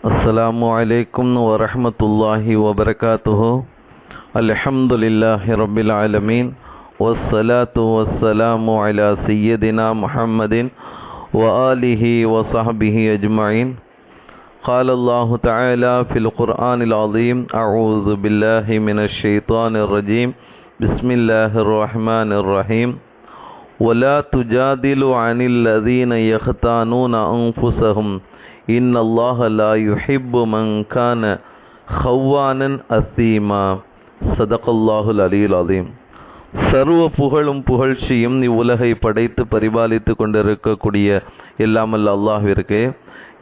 अस्सलामु अलैकुम वरहमतुल्लाहि वबरकातुहु। अल्हम्दुलिल्लाहि रब्बिल आलमीन वस्सलातु वस्सलामु अला सय्यदिना मुहम्मदिन व आलिहि व सहबिहि अजमईन। क़ाल अल्लाहु तआला फ़िल क़ुरआनिल अज़ीम अऊज़ु बिल्लाहि मिनश शैतानिर रजीम बिस्मिल्लाहिर रहमानिर रहीम। वला तुजादिलु अनिल लज़ीना यख़्तानूना अन्फुसहुम இன்னல்லாஹ லா யுஹிப்பு மன் கான ஹவ்வானன் அஸீமா. ஸதகல்லாஹுல் அலியுல் அஸீம். சர்வ புகழும் புகழ்ச்சியும் இவ்வுலகை படைத்து பரிபாலித்து கொண்டிருக்கக்கூடிய எல்லாமல்ல அல்லாஹ்விற்கு,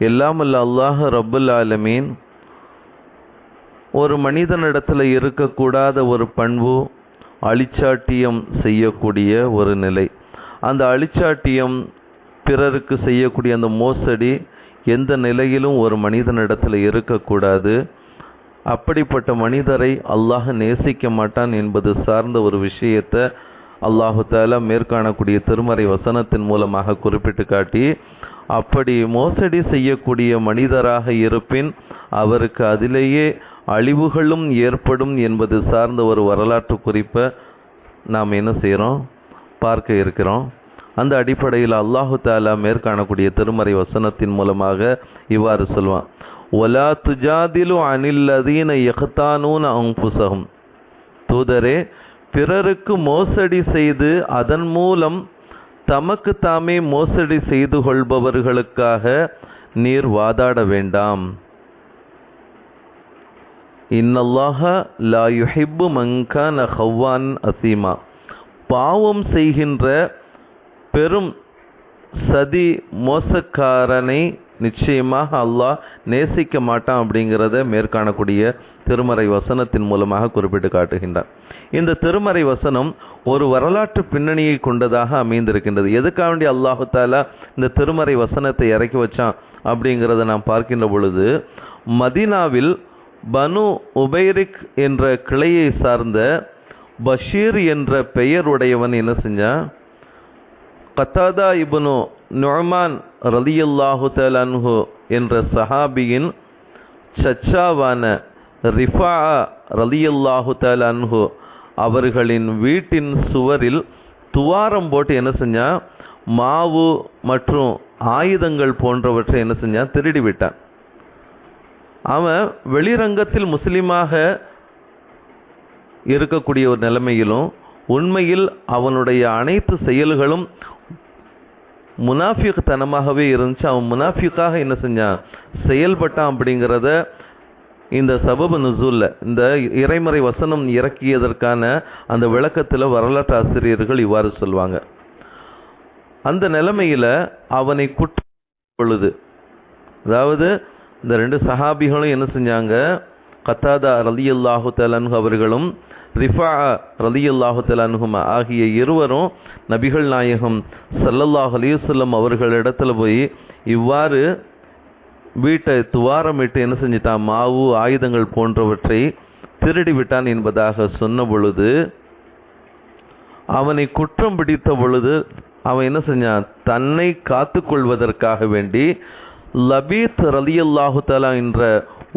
எல்லாமல்ல அல்லாஹ் ரப்புல் ஆலமீன் ஒரு மனிதனிடத்தில் இருக்கக்கூடாத ஒரு பண்பு அழிச்சாட்டியம் செய்யக்கூடிய ஒரு நிலை. அந்த அழிச்சாட்டியம், பிறருக்கு செய்யக்கூடிய அந்த மோசடி எந்த நிலையிலும் ஒரு மனிதனிடத்தில் இருக்கக்கூடாது. அப்படிப்பட்ட மனிதரை அல்லாஹ் நேசிக்க மாட்டான் என்பது சார்ந்த ஒரு விஷயத்தை அல்லாஹு தஆலா மேற்காணக்கூடிய திருமறை வசனத்தின் மூலமாக குறிப்பிட்டு காட்டி, அப்படி மோசடி செய்யக்கூடிய மனிதராக இருப்பின் அவருக்கு அதிலேயே அழிவுகளும் ஏற்படும் என்பது சார்ந்த ஒரு வரலாற்று குறிப்பை நாம் என்ன செய்கிறோம், பார்க்க இருக்கிறோம். அந்த அடிப்படையில் அல்லாஹு தஆலா மேற்காணக்கூடிய திருமறை வசனத்தின் மூலமாக இவ்வாறு சொல்வான், வலா துஜாதிலு அனில் லதீன யக்தானூன அன்ஃபுஸஹும். தூதரே, பிறருக்கு மோசடி செய்து அதன் மூலம் தமக்கு தாமே மோசடி செய்து கொள்பவர்களுக்காக நீர் வாதாட வேண்டாம். இன்னல்லாஹ லா யுஹிப்பு மன் கான ஹவ்வான் அஸீமா. பாவம் செய்கின்ற பெரும் சதி மோசக்காரனை நிச்சயமாக அல்லாஹ் நேசிக்க மாட்டான் அப்படிங்கிறத மேற்காணக்கூடிய திருமறை வசனத்தின் மூலமாக குறிப்பிட்டு காட்டுகின்றார். இந்த திருமறை வசனம் ஒரு வரலாற்று பின்னணியை கொண்டதாக அமைந்திருக்கின்றது. எதுக்காக வேண்டி அல்லாஹு தஆலா இந்த திருமறை வசனத்தை இறக்கி வச்சான் அப்படிங்கிறத நாம் பார்க்கின்ற பொழுது, மதீனாவில் பனு உபைரிக் என்ற கிளையை சார்ந்த பஷீர் என்ற பெயருடையவன் என்ன செஞ்சான், கத்தாதா இப்னு நுஅமான் ரலியல்லாஹு தஆலா அன்ஹு என்ற சஹாபியின் சச்சாவான ரிஃபா ரலியல்லாஹு தஆலா அன்ஹு அவர்களின் வீட்டின் சுவரில் துவாரம் போட்டு என்ன செஞ்சான், மாவு மற்றும் ஆயுதங்கள் போன்றவற்றை என்ன செஞ்சான், திருடி விட்டான். அவன் வெளிரங்கத்தில் முஸ்லிமாக இருக்கக்கூடிய ஒரு நிலைமையிலும் உண்மையில் அவனுடைய அனைத்து செயல்களும் முனாஃபிக் தனமாகவே இருந்துச்சு. அவன் முனாஃபிக்காக என்ன செஞ்சான், செயல்பட்டான். அப்படிங்கிறத இந்த சபபு நுசூல்ல, இந்த இறைமறை வசனம் இறக்கியதற்கான அந்த விளக்கத்தில் வரலாற்று ஆசிரியர்கள் இவ்வாறு சொல்வாங்க. அந்த நிலைமையில அவனை குற்றம் பொழுது, அதாவது இந்த ரெண்டு சஹாபிகளும் என்ன செஞ்சாங்க, கத்தாதா ரலியல்லாஹு தஆலா அன்ஹு அவர்களும் ரிஃபா ரலியல்லாஹு தஆலா அன்ஹுமா ஆகிய இருவரும் நபிகள் நாயகம் ஸல்லல்லாஹு அலைஹி வஸல்லம் அவர்களிடத்துல போய் இவ்வாறு வீட்டை துவாரமிட்டு என்ன செஞ்சிட்டான், மாவு ஆயுதங்கள் போன்றவற்றை திருடி விட்டான் என்பதாக சொன்ன பொழுது, அவனை குற்றம் பிடித்த பொழுது அவன் என்ன செஞ்சான், தன்னை காத்து கொள்வதற்காக வேண்டி லபீத் ரலியல்லாஹு தஆலா என்ற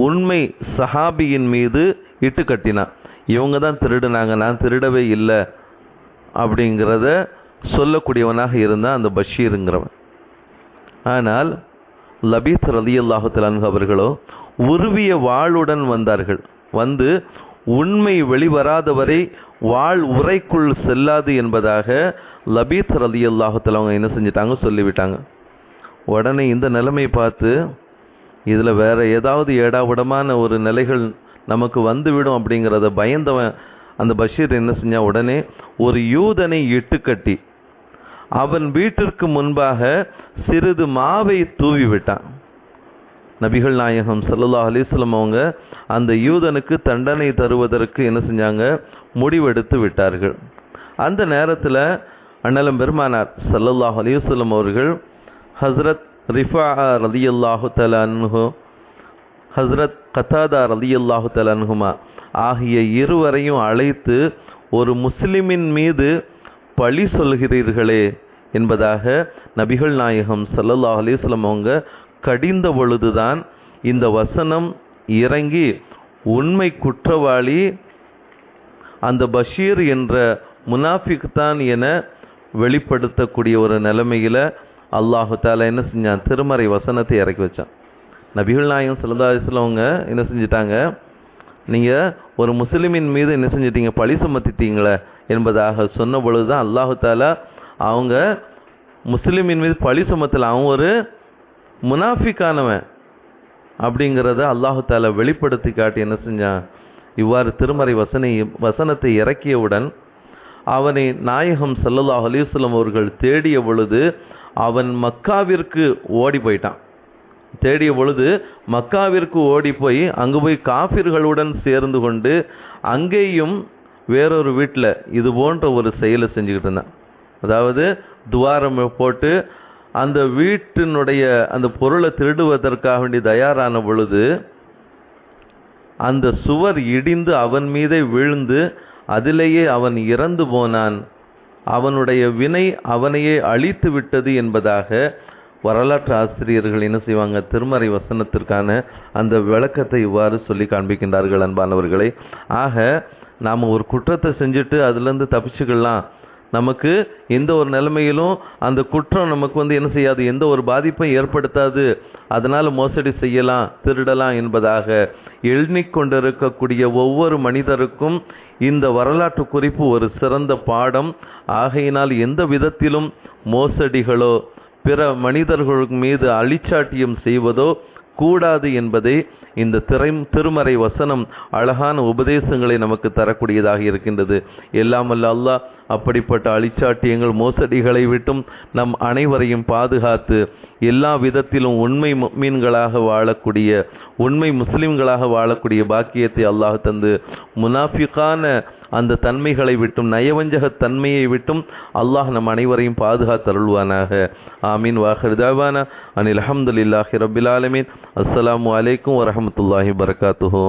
உண்மை சஹாபியின் மீது இட்டு கட்டினான். இவங்க தான் திருடுனாங்க, நான் திருடவே இல்லை அப்படிங்கிறத சொல்லக்கூடியவனாக இருந்தான் அந்த பஷீருங்கிறவன். ஆனால் லபீத் ரலியல்லாஹு தஆலா அன்ஹு அவர்களோ உருவிய வாளுடன் வந்தார்கள். வந்து உண்மை வெளிவராதவரை வாள் உரைக்குள் செல்லாது என்பதாக லபீத் ரலியல்லாஹு தஆலா அவங்க என்ன செஞ்சிட்டாங்க, சொல்லிவிட்டாங்க. உடனே இந்த நிலைமை பார்த்து, இதில் வேற ஏதாவது ஏடாவிடமான ஒரு நிலைகள் நமக்கு வந்துவிடும் அப்படிங்கிறத பயந்தவன் அந்த பஷீர் என்ன செஞ்சான், உடனே ஒரு யூதனை இட்டுக்கட்டி அவன் வீட்டிற்கு முன்பாக சிறிது மாவை தூவி விட்டான். நபிகள் நாயகம் ஸல்லல்லாஹு அலைஹி வஸல்லம் அவங்க அந்த யூதனுக்கு தண்டனை தருவதற்கு என்ன செஞ்சாங்க, முடிவெடுத்து விட்டார்கள். அந்த நேரத்தில் அண்ணலம் பெருமானார் ஸல்லல்லாஹு அலைஹி வஸல்லம் அவர்கள் ஹஸ்ரத் ரிஃபா ரலியல்லாஹு தஆலா அன்ஹு, ஹஸ்ரத் கத்தாதா ரலியல்லாஹு தஆலா அன்ஹுமா ஆகிய இருவரையும் அழைத்து, ஒரு முஸ்லிமின் மீது பழி சொல்கிறீர்களே என்பதாக நபிகள் நாயகம் ஸல்லல்லாஹு அலைஹி வஸல்லம் அவங்க கடிந்த பொழுதுதான் இந்த வசனம் இறங்கி உண்மை குற்றவாளி அந்த பஷீர் என்ற முனாஃபிக் தான் என வெளிப்படுத்தக்கூடிய ஒரு நிலைமையில் அல்லாஹு தாலா என்ன செஞ்சான், திருமறை வசனத்தை இறக்கி வச்சான். நபிகள் நாயகம் ஸல்லல்லாஹு அலைஹி வஸல்லம் அவங்க என்ன செஞ்சிட்டாங்க, நீங்கள் ஒரு முஸ்லிமின் மீது என்ன செஞ்சிட்டீங்க, பழி சுமத்திட்டீங்களே என்பதாக சொன்ன பொழுது தான் அல்லாஹு தாலா அவங்க முஸ்லிமின் மீது பழி சுமத்தல, அவன் ஒரு முனாஃபிக்கானவன் அப்படிங்கிறத அல்லாஹு தாலா வெளிப்படுத்தி காட்டி என்ன செஞ்சான், இவ்வாறு திருமறை வசனத்தை இறக்கியவுடன் அவனை நாயகம் ஸல்லல்லாஹு அலைஹி வஸல்லம் அவர்கள் தேடிய பொழுது அவன் மக்காவிற்கு ஓடி போயிட்டான். தேடிய பொழுது மக்காவிற்கு ஓடி போய் அங்கு போய் காஃபிர்களுடன் சேர்ந்து கொண்டு அங்கேயும் வேறொரு வீட்டில் இது போன்ற ஒரு செயலை செஞ்சுக்கிட்டு இருந்தான். அதாவது துவாரம் போட்டு அந்த வீட்டினுடைய அந்த பொருளை திருடுவதற்காக வேண்டி தயாரான பொழுது அந்த சுவர் இடிந்து அவன் மீதே விழுந்து அதிலேயே அவன் இறந்து போனான். அவனுடைய வினை அவனையே அழித்து விட்டது என்பதாக வரலாற்று ஆசிரியர்கள் என்ன செய்வாங்க, திருமறை வசனத்திற்கான அந்த விளக்கத்தை இவ்வாறு சொல்லி காண்பிக்கின்றார்கள். அன்பானவர்களை, ஆக நாம் ஒரு குற்றத்தை செஞ்சுட்டு அதுலேருந்து தப்பிச்சுக்கலாம், நமக்கு எந்த ஒரு நிலைமையிலும் அந்த குற்றம் நமக்கு என்ன செய்யாது, எந்த ஒரு பாதிப்பையும் ஏற்படுத்தாது, அதனால் மோசடி செய்யலாம், திருடலாம் என்பதாக எண்ணிக்கொண்டிருக்கக்கூடிய ஒவ்வொரு மனிதருக்கும் இந்த வரலாற்று குறிப்பு ஒரு சிறந்த பாடம். ஆகையினால் எந்த விதத்திலும் மோசடிகளோ பிற மனிதர்கள் மீது அழிச்சாட்டியம் செய்வதோ கூடாது என்பதை இந்த திருமறை வசனம் அழகான உபதேசங்களை நமக்கு தரக்கூடியதாக இருக்கின்றது. எல்லாம் வல்ல அல்லாஹ் அப்படிப்பட்ட அழிச்சாட்டியங்கள் மோசடிகளை விட்டும் நம் அனைவரையும் பாதுகாத்து எல்லா விதத்திலும் உண்மை முஃமின்களாக வாழக்கூடிய உண்மை முஸ்லிம்களாக வாழக்கூடிய பாக்கியத்தை அல்லாஹ் தந்து முனாஃபிகான அந்த தன்மைகளை விட்டும் நயவஞ்சக தன்மையை விட்டும் அல்லாஹ் நம் அனைவரையும் பாதுகாத்தருள்வானாக. ஆமீன். வாஹிர் தாவானா அனில் அல்ஹம்துலில்லாஹி ரப்பில் ஆலமீன். அஸ்ஸலாமு அலைக்கும் வரஹ்மத்துல்லாஹி வபரகாத்துஹு.